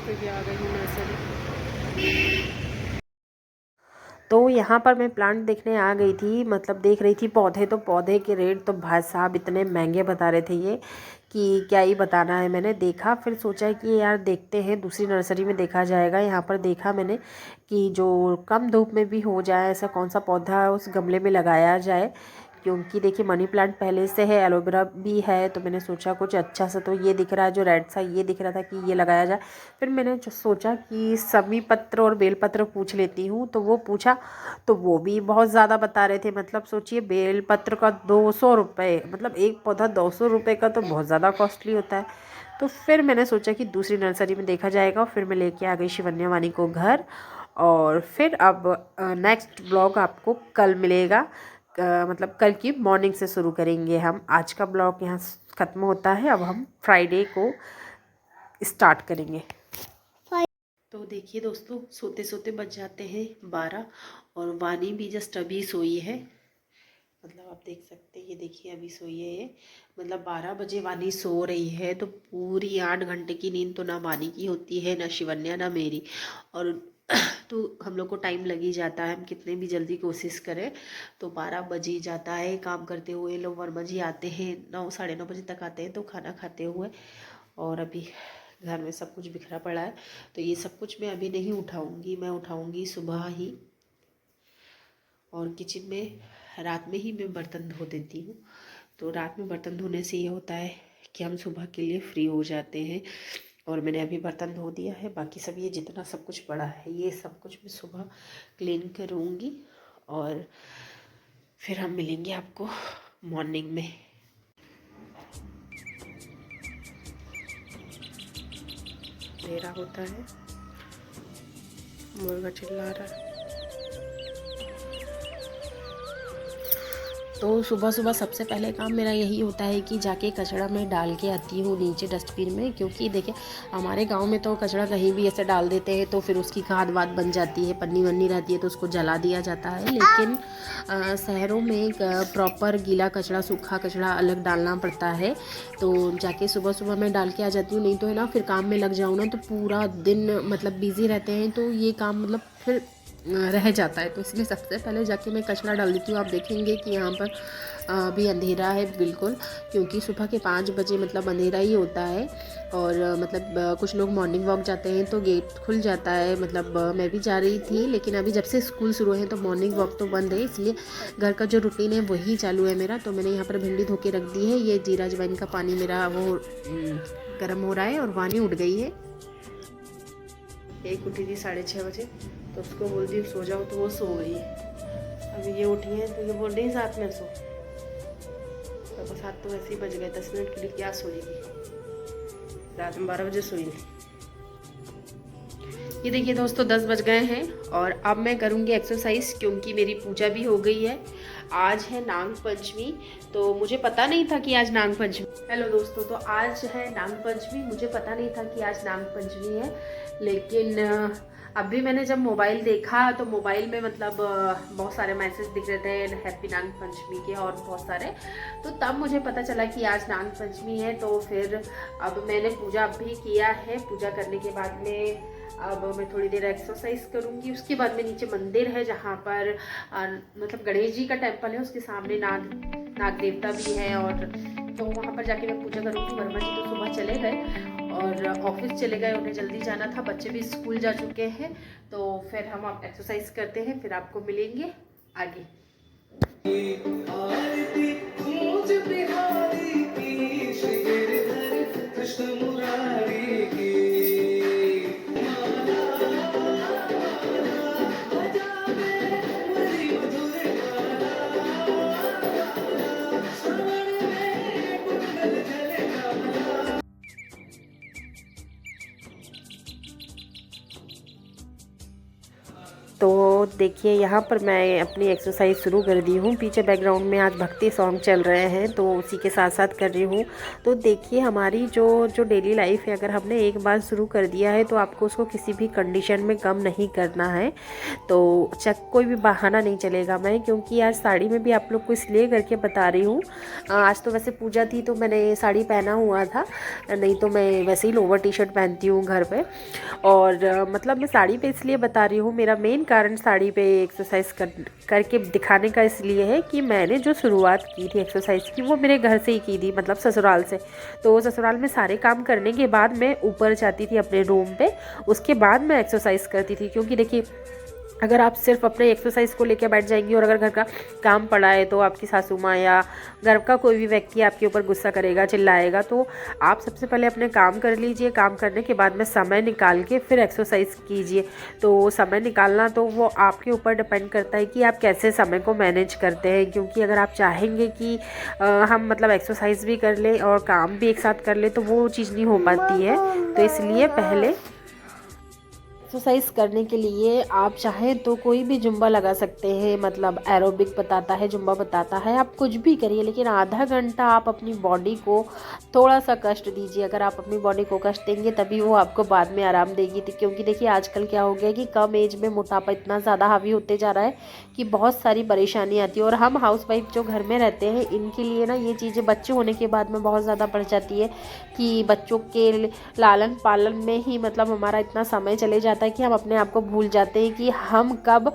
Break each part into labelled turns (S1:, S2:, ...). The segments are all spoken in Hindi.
S1: पे भी आ गई हूँ नर्सरी। तो यहाँ पर मैं प्लांट देखने आ गई थी, मतलब देख रही थी पौधे। तो पौधे के रेट तो भाई साहब इतने महंगे बता रहे थे ये कि क्या ही बताना है। मैंने देखा, फिर सोचा कि यार देखते हैं दूसरी नर्सरी में देखा जाएगा। यहाँ पर देखा मैंने कि जो कम धूप में भी हो जाए ऐसा कौन सा पौधा उस गमले में लगाया जाए, क्योंकि देखिए मनी प्लांट पहले से है, एलोवेरा भी है। तो मैंने सोचा कुछ अच्छा सा, तो ये दिख रहा है जो रेड सा, ये दिख रहा था कि ये लगाया जाए। फिर मैंने जो सोचा कि समी पत्र और बेल पत्र पूछ लेती हूँ, तो वो पूछा तो वो भी बहुत ज़्यादा बता रहे थे। मतलब सोचिए बेल पत्र का 200 रुपये, मतलब एक पौधा 200 रुपये का, तो बहुत ज़्यादा कॉस्टली होता है। तो फिर मैंने सोचा कि दूसरी नर्सरी में देखा जाएगा। फिर मैं लेके आ गई शिवन्या वानी को घर। और फिर अब नेक्स्ट ब्लॉग आपको कल मिलेगा। मतलब कल की मॉर्निंग से शुरू करेंगे हम। आज का ब्लॉग यहाँ ख़त्म होता है, अब हम फ्राइडे को स्टार्ट करेंगे। तो देखिए दोस्तों, सोते सोते बज जाते हैं 12 और वानी भी जस्ट अभी सोई है। मतलब आप देख सकते हैं, ये देखिए अभी सोई है ये। मतलब 12 बजे वानी सो रही है, तो पूरी 8 घंटे की नींद तो ना वानी की होती है, ना शिवन्या, ना मेरी। और तो हम लोग को टाइम लग ही जाता है, हम कितने भी जल्दी कोशिश करें तो 12 बज ही जाता है। काम करते हुए लोग वर्मा जी आते हैं 9 साढ़े 9 बजे तक आते हैं, तो खाना खाते हुए। और अभी घर में सब कुछ बिखरा पड़ा है, तो ये सब कुछ मैं अभी नहीं उठाऊंगी, मैं उठाऊंगी सुबह ही। और किचन में रात में ही मैं बर्तन धो देती हूँ। तो रात में बर्तन धोने से ये होता है कि हम सुबह के लिए फ्री हो जाते हैं। और मैंने अभी बर्तन धो दिया है, बाकी सब ये जितना सब कुछ पड़ा है ये सब कुछ मैं सुबह क्लीन करूँगी। और फिर हम मिलेंगे आपको मॉर्निंग में। अंधेरा होता है, मुर्गा चिल्ला रहा है। तो सुबह सुबह सबसे पहले काम मेरा यही होता है कि जाके कचरा मैं डाल के आती हूँ नीचे डस्टबिन में। क्योंकि देखिए हमारे गांव में तो कचरा कहीं भी ऐसे डाल देते हैं तो फिर उसकी खाद वाद बन जाती है, पन्नी वन्नी रहती है तो उसको जला दिया जाता है। लेकिन शहरों में एक प्रॉपर गीला कचरा सूखा कचरा अलग डालना पड़ता है। तो जाके सुबह सुबह मैं डाल के आ जाती हूँ। नहीं तो है ना, फिर काम में लग जाऊँ ना तो पूरा दिन मतलब बिज़ी रहते हैं, तो ये काम मतलब फिर रह जाता है। तो इसलिए सबसे पहले जाके मैं कचरा डाल देती हूँ। आप देखेंगे कि यहाँ पर अभी अंधेरा है बिल्कुल, क्योंकि सुबह के 5 बजे मतलब अंधेरा ही होता है। और मतलब कुछ लोग मॉर्निंग वॉक जाते हैं तो गेट खुल जाता है। मतलब मैं भी जा रही थी, लेकिन अभी जब से स्कूल शुरू है तो मॉर्निंग वॉक तो बंद है, इसलिए घर का जो रूटीन है वही चालू है मेरा। तो मैंने यहाँ पर भिंडी धो के रख दी है। ये जीरा अजवाइन का पानी मेरा वो गर्म हो रहा है। और वानी उठ गई है, एक उठी थी 6:30 बजे, तो उसको बोल दी सो जाओ, तो वो सो गई। अभी ये उठी है तो ये बोल रही साथ में सो। तो साथ तो वैसे ही बज गए, 10 मिनट के लिए क्या सोएगी, रात में 12 बजे सोई नहीं। ये देखिए दोस्तों 10 बज गए हैं और अब मैं करूँगी एक्सरसाइज, क्योंकि मेरी पूजा भी हो गई है। आज है नाग पंचमी, तो मुझे पता नहीं था कि आज नाग पंचमी। हेलो दोस्तों, तो आज है नाग पंचमी, मुझे पता नहीं था कि आज नाग पंचमी है। लेकिन अभी मैंने जब मोबाइल देखा तो मोबाइल में मतलब बहुत सारे मैसेज दिख रहे थे हैप्पी नाग पंचमी के और बहुत सारे। तो तब मुझे पता चला कि आज नाग पंचमी है। तो फिर अब मैंने पूजा भी किया है। पूजा करने के बाद में अब मैं थोड़ी देर एक्सरसाइज करूंगी। उसके बाद में नीचे मंदिर है जहाँ पर मतलब गणेश जी का टेम्पल है, उसके सामने नाग देवता भी है। और तो वहाँ पर जाके मैं पूजा करूंगी। वर्मा जी तो सुबह चले गए और ऑफिस चले गए, उन्हें जल्दी जाना था, बच्चे भी स्कूल जा चुके हैं। तो फिर हम अब एक्सरसाइज करते हैं, फिर आपको मिलेंगे आगे। तो तो देखिए यहाँ पर मैं अपनी एक्सरसाइज शुरू कर दी हूँ। पीछे बैकग्राउंड में आज भक्ति सॉन्ग चल रहे हैं तो उसी के साथ साथ कर रही हूँ। तो देखिए हमारी जो डेली लाइफ है, अगर हमने एक बार शुरू कर दिया है तो आपको उसको किसी भी कंडीशन में कम नहीं करना है। तो कोई भी बहाना नहीं चलेगा। मैं क्योंकि आज साड़ी में भी आप लोग को इसलिए करके बता रही हूँ, आज तो वैसे पूजा थी तो मैंने साड़ी पहना हुआ था, नहीं तो मैं वैसे ही लोवर टी शर्ट पहनती हूँ घर पे। और मतलब मैं साड़ी पे इसलिए बता रही हूँ, मेरा मेन कारण साड़ी पे एक्सरसाइज करके दिखाने का इसलिए है कि मैंने जो शुरुआत की थी एक्सरसाइज की वो मेरे घर से ही की थी, मतलब ससुराल से। तो ससुराल में सारे काम करने के बाद मैं ऊपर जाती थी अपने रूम पे, उसके बाद मैं एक्सरसाइज करती थी। क्योंकि देखिए अगर आप सिर्फ अपने एक्सरसाइज को लेकर बैठ जाएंगी और अगर घर का काम पड़ा है तो आपकी सासू माँ या घर का कोई भी व्यक्ति आपके ऊपर गुस्सा करेगा, चिल्लाएगा। तो आप सबसे पहले अपने काम कर लीजिए, काम करने के बाद में समय निकाल के फिर एक्सरसाइज कीजिए। तो समय निकालना तो वो आपके ऊपर डिपेंड करता है कि आप कैसे समय को मैनेज करते हैं। क्योंकि अगर आप चाहेंगे कि हम मतलब एक्सरसाइज भी कर लें और काम भी एक साथ कर लें तो वो चीज़ नहीं हो पाती है। तो इसलिए पहले एक्सरसाइज करने के लिए आप चाहें तो कोई भी जुम्बा लगा सकते हैं, मतलब एरोबिक बताता है, जुम्बा बताता है, आप कुछ भी करिए, लेकिन आधा घंटा आप अपनी बॉडी को थोड़ा सा कष्ट दीजिए। अगर आप अपनी बॉडी को कष्ट देंगे तभी वो आपको बाद में आराम देगी। क्योंकि देखिए आजकल क्या हो गया कि कम एज में मोटापा इतना ज़्यादा हावी होते जा रहा है कि बहुत सारी परेशानी आती है। और हम हाउसवाइफ जो घर में रहते हैं इनके लिए ना ये चीज़ें बच्चे होने के बाद में बहुत ज़्यादा बढ़ जाती है कि बच्चों के लालन पालन में ही मतलब हमारा इतना समय चले जाता है कि हम अपने आप को भूल जाते हैं कि हम कब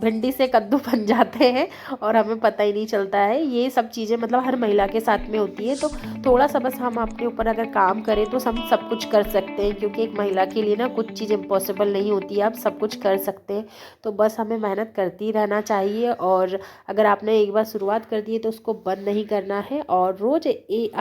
S1: भिंडी से कद्दू बन जाते हैं और हमें पता ही नहीं चलता है। ये सब चीज़ें मतलब हर महिला के साथ में होती है। तो थोड़ा सा बस हम अपने ऊपर अगर काम करें तो हम सब कुछ कर सकते हैं। क्योंकि एक महिला के लिए ना कुछ चीज़ इम्पॉसिबल नहीं होती है, आप सब कुछ कर सकते हैं। तो बस हमें मेहनत करती रहना चाहिए। और अगर आपने एक बार शुरुआत कर दी है तो उसको बंद नहीं करना है। और रोज़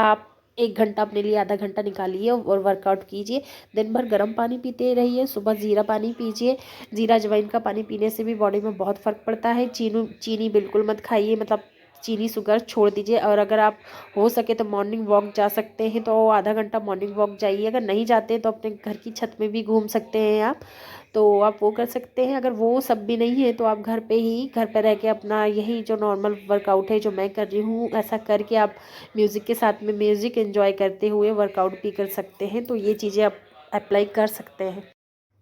S1: आप 1 घंटा अपने लिए, आधा घंटा निकालिए और वर्कआउट कीजिए। दिन भर गर्म पानी पीते रहिए, सुबह ज़ीरा पानी पीजिए। ज़ीरा अजवाइन का पानी पीने से भी बॉडी में बहुत फ़र्क पड़ता है। चीनी बिल्कुल मत खाइए, मतलब चीनी शुगर छोड़ दीजिए। और अगर आप हो सके तो मॉर्निंग वॉक जा सकते हैं तो आधा घंटा मॉर्निंग वॉक जाइए। अगर नहीं जाते तो अपने घर की छत में भी घूम सकते हैं आप, तो आप वो कर सकते हैं। अगर वो सब भी नहीं है तो आप घर पे रह के अपना यही जो नॉर्मल वर्कआउट है जो मैं कर रही हूँ ऐसा करके आप म्यूज़िक के साथ में म्यूज़िक एंजॉय करते हुए वर्कआउट भी कर सकते हैं। तो ये चीज़ें आप अप्लाई कर सकते हैं।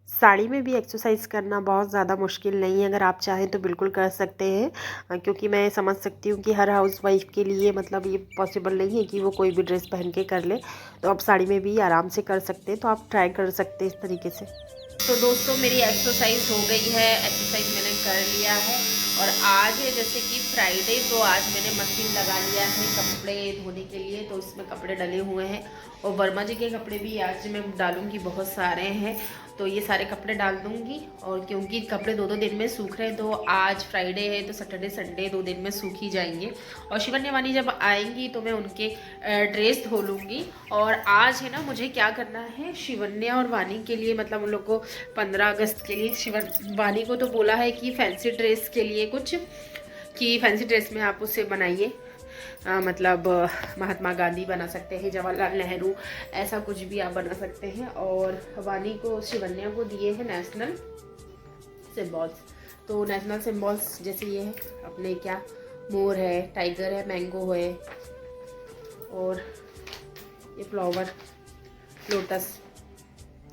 S1: साड़ी में भी एक्सरसाइज करना बहुत ज़्यादा मुश्किल नहीं है, अगर आप चाहें तो बिल्कुल कर सकते हैं। क्योंकि मैं समझ सकती हूँ कि हर हाउस वाइफ के लिए मतलब ये पॉसिबल नहीं है कि वो कोई भी ड्रेस पहन के कर ले। तो आप साड़ी में भी आराम से कर सकते हैं, तो आप ट्राई कर सकते हैं इस तरीके से। तो दोस्तों मेरी एक्सरसाइज हो गई है, एक्सरसाइज मैंने कर लिया है। और आज है जैसे कि फ्राइडे, तो आज मैंने मशीन लगा लिया है कपड़े धोने के लिए। तो इसमें कपड़े डले हुए हैं और वर्मा जी के कपड़े भी आज मैं डालूंगी, बहुत सारे हैं तो ये सारे कपड़े डाल दूंगी। और क्योंकि कपड़े 2-2 दिन में सूख रहे हैं तो आज फ्राइडे है तो सैटरडे संडे 2 दिन में सूख ही जाएंगे। और शिवन्या वानी जब आएंगी तो मैं उनके ड्रेस धो लूँगी। और आज है ना मुझे क्या करना है, शिवन्या और वानी के लिए मतलब उन लोग को 15 अगस्त के लिए वानी को तो बोला है कि फैंसी ड्रेस के लिए कुछ, कि फैंसी ड्रेस में आप उसे बनाइए, मतलब महात्मा गांधी बना सकते हैं, जवाहरलाल नेहरू, ऐसा कुछ भी आप बना सकते हैं। और वानी को, शिवन्या को दिए हैं नेशनल सिम्बॉल्स। तो नेशनल सिम्बॉल्स जैसे ये है अपने, क्या मोर है, टाइगर है, मैंगो है और ये फ्लावर, लोटस,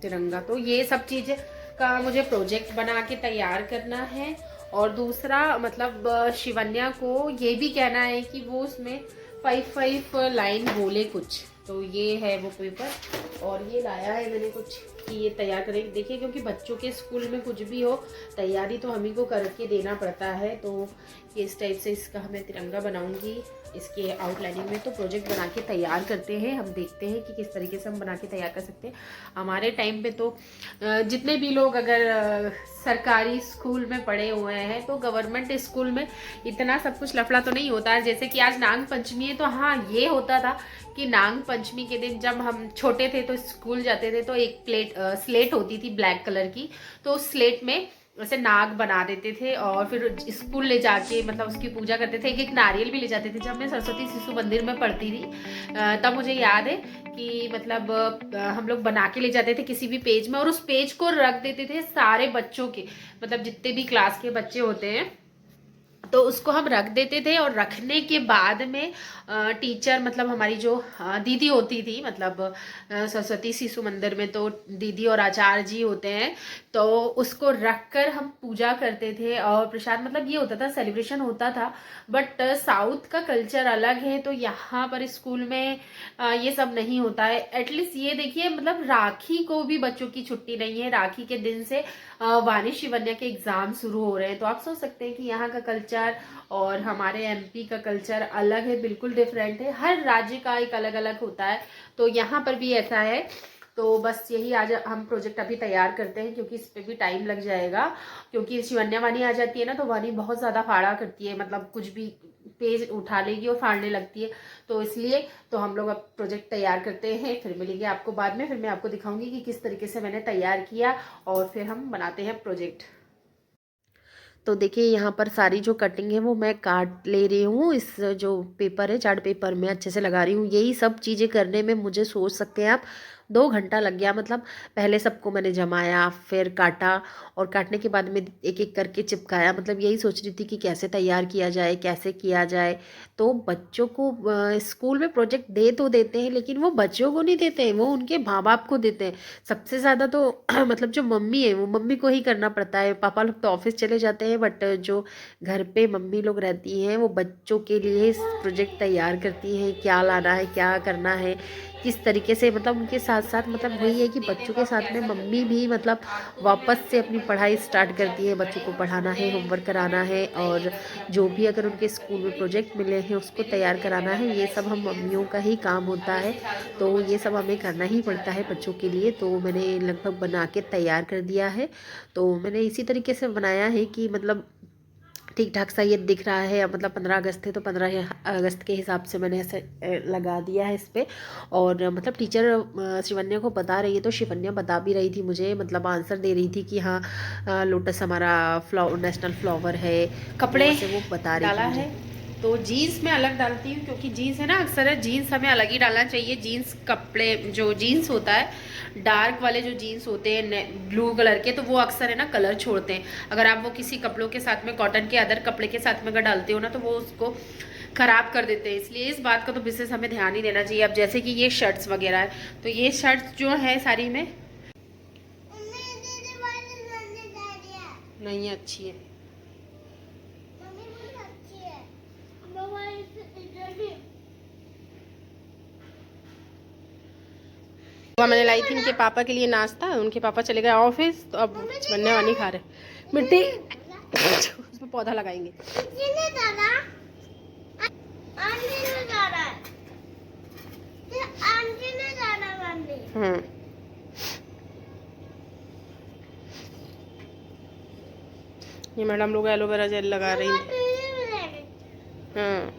S1: तिरंगा। तो ये सब चीज़ें का मुझे प्रोजेक्ट बना के तैयार करना है। और दूसरा मतलब शिवन्या को ये भी कहना है कि वो उसमें 5 लाइन बोले कुछ। तो ये है वो पेपर और ये लाया है मैंने कुछ कि ये तैयार करें। देखिए क्योंकि बच्चों के स्कूल में कुछ भी हो तैयारी तो हम ही को करके देना पड़ता है। तो ये इस टाइप से इसका मैं तिरंगा बनाऊंगी इसके आउटलाइनिंग में। तो प्रोजेक्ट बना के तैयार करते हैं, हम देखते हैं कि किस तरीके से हम बना के तैयार कर सकते हैं। हमारे टाइम पे तो जितने भी लोग अगर सरकारी स्कूल में पढ़े हुए हैं तो गवर्नमेंट स्कूल में इतना सब कुछ लफड़ा तो नहीं होता है। जैसे कि आज नाग पंचमी है तो हाँ ये होता था कि नाग पंचमी के दिन जब हम छोटे थे तो स्कूल जाते थे तो एक स्लेट होती थी ब्लैक कलर की, तो उस स्लेट में ऐसे नाग बना देते थे और फिर स्कूल ले जाके मतलब उसकी पूजा करते थे। एक एक नारियल भी ले जाते थे। जब मैं सरस्वती शिशु मंदिर में पढ़ती थी तब मुझे याद है कि मतलब हम लोग बना के ले जाते थे किसी भी पेज में और उस पेज को रख देते थे सारे बच्चों के, मतलब जितने भी क्लास के बच्चे होते हैं तो उसको हम रख देते थे। और रखने के बाद में टीचर मतलब हमारी जो दीदी होती थी, मतलब सरस्वती शिशु मंदिर में तो दीदी और आचार्य जी होते हैं, तो उसको रख कर हम पूजा करते थे और प्रसाद मतलब ये होता था, सेलिब्रेशन होता था। बट साउथ का कल्चर अलग है, तो यहाँ पर स्कूल में ये सब नहीं होता है। एटलीस्ट ये देखिए, मतलब राखी को भी बच्चों की छुट्टी नहीं है। राखी के दिन से वाणी शिवन्या के एग्जाम शुरू हो रहे हैं, तो आप सोच सकते हैं कि यहाँ का कल्चर और हमारे एमपी का कल्चर अलग है, बिल्कुल डिफरेंट है। हर राज्य का एक अलग अलग होता है, तो यहाँ पर भी ऐसा है। तो बस यही आज हम प्रोजेक्ट अभी तैयार करते हैं, क्योंकि इस पे भी टाइम लग जाएगा। क्योंकि शिवन्या वाणी आ जाती है ना, तो वाणी बहुत ज़्यादा फाड़ा करती है, मतलब कुछ भी पेज उठा लेगी और फाड़ने लगती है। तो इसलिए तो हम लोग अब प्रोजेक्ट तैयार करते हैं, फिर मिलेंगे आपको बाद में। फिर मैं आपको दिखाऊंगी कि किस तरीके से मैंने तैयार किया और फिर हम बनाते हैं प्रोजेक्ट। तो देखिए यहाँ पर सारी जो कटिंग है वो मैं काट ले रही हूँ। इस जो पेपर है, चार्ट पेपर में अच्छे से लगा रही हूँ। यही सब चीज़ें करने में मुझे सोच सकते हैं आप 2 घंटा लग गया। मतलब पहले सबको मैंने जमाया, फिर काटा और काटने के बाद में एक एक करके चिपकाया। मतलब यही सोच रही थी कि कैसे तैयार किया जाए, कैसे किया जाए। तो बच्चों को स्कूल में प्रोजेक्ट दे तो देते हैं, लेकिन वो बच्चों को नहीं देते हैं, वो उनके माँ बाप को देते हैं। सबसे ज़्यादा तो मतलब जो मम्मी है वो मम्मी को ही करना पड़ता है। पापा लोग तो ऑफिस चले जाते हैं, बट जो घर पे मम्मी लोग रहती हैं वो बच्चों के लिए प्रोजेक्ट तैयार करती हैं, क्या लाना है, क्या करना है, किस तरीके से। मतलब उनके साथ साथ मतलब वही है कि बच्चों के साथ में मम्मी भी मतलब वापस से अपनी पढ़ाई स्टार्ट करती है। बच्चों को पढ़ाना है, होमवर्क कराना है, और जो भी अगर उनके स्कूल में प्रोजेक्ट मिले हैं उसको तैयार कराना है। ये सब हम मम्मियों का ही काम होता है, तो ये सब हमें करना ही पड़ता है बच्चों के लिए। तो मैंने लगभग बना के तैयार कर दिया है। तो मैंने इसी तरीके से बनाया है कि मतलब ठीक ठाक सा ये दिख रहा है। मतलब 15 अगस्त है, तो 15 अगस्त के हिसाब से मैंने ऐसे लगा दिया है इस पे। और मतलब टीचर शिवन्या को बता रही है, तो शिवन्या बता भी रही थी मुझे, मतलब आंसर दे रही थी कि हाँ लोटस हमारा नेशनल फ्लावर है। कपड़े से वो बता रही थी मुझे। तो जीन्स में अलग डालती हूँ, क्योंकि जीन्स है ना, अक्सर जीन्स हमें अलग ही डालना चाहिए। जीन्स कपड़े जो जीन्स होता है, डार्क वाले जो जीन्स होते हैं ब्लू कलर के, तो वो अक्सर है ना कलर छोड़ते हैं। अगर आप वो किसी कपड़ों के साथ में, कॉटन के अदर कपड़े के साथ में अगर डालते हो ना, तो वो उसको खराब कर देते हैं। इसलिए इस बात का तो विशेष हमें ध्यान ही देना चाहिए। अब जैसे कि ये शर्ट्स वगैरह है, तो ये शर्ट्स जो है सारी में नहीं अच्छी है। मैंने लाई थी इनके पापा के लिए नाश्ता, उनके पापा चले गए ऑफिस, तो अब बनने वाली खा रहे मिट्टी उसमें पौधा लगाएंगे। ये मैडम लोग एलोवेरा जेल लगा रही हैं। हाँ,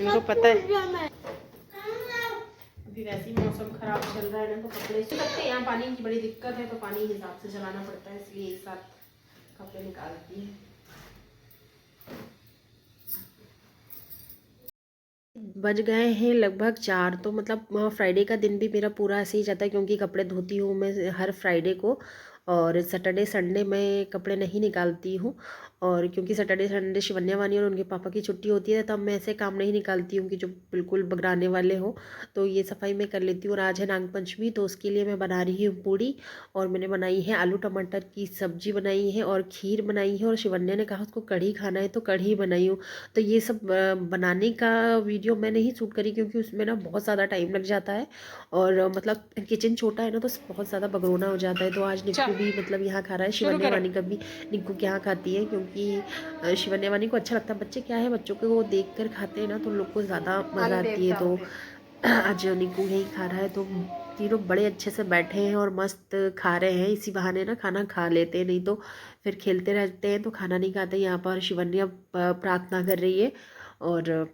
S1: इनको पता है। अभी वैसे ही मौसम खराब चल रहा है ना, तो कपड़े से लगते हैं। यहाँ पानी की बड़ी दिक्कत है, तो पानी के हिसाब से चलाना पड़ता है, इसलिए एक साथ कपड़े निकालती है। बज गए हैं लगभग 4। तो मतलब फ्राइडे का दिन भी मेरा पूरा ऐसे ही जाता है, क्योंकि कपड़े धोती हूँ मैं हर फ्राइडे को। और सैटरडे संडे मैं कपड़े नहीं निकालती हूँ। और क्योंकि सैटरडे संडे शिवन्या वानी और उनके पापा की छुट्टी होती है, तब मैं ऐसे काम नहीं निकालती हूँ कि जो बिल्कुल बगराने वाले हो। तो ये सफाई मैं कर लेती हूँ। और आज है नाग पंचमी, तो उसके लिए मैं बना रही हूँ पूड़ी। और मैंने बनाई है आलू टमाटर की सब्जी बनाई है और खीर बनाई है। और शिवन्या ने कहा उसको कढ़ी खाना है, तो कढ़ी बनाई हूँ। तो ये सब बनाने का वीडियो मैं नहीं शूट करी, क्योंकि उसमें ना बहुत ज़्यादा टाइम लग जाता है। और मतलब किचन छोटा है ना, तो बहुत ज़्यादा बगरोना हो जाता है। तो आज निक्कू भी मतलब यहाँ खा रहा है, शिवन्या वानी का भी निक्कू के यहाँ खाती है, क्योंकि शिवन्या वानी को अच्छा लगता है। बच्चे क्या है, बच्चों को वो देख कर खाते हैं ना, तो लोग को ज़्यादा मज़ा आती है। तो आज निक्कू यही खा रहा है। तो तीनों बड़े अच्छे से बैठे हैं और मस्त खा रहे हैं। इसी बहाने ना खाना खा लेते हैं, नहीं तो फिर खेलते रहते हैं तो खाना नहीं खाते। यहाँ पर शिवन्या प्रार्थना कर रही है और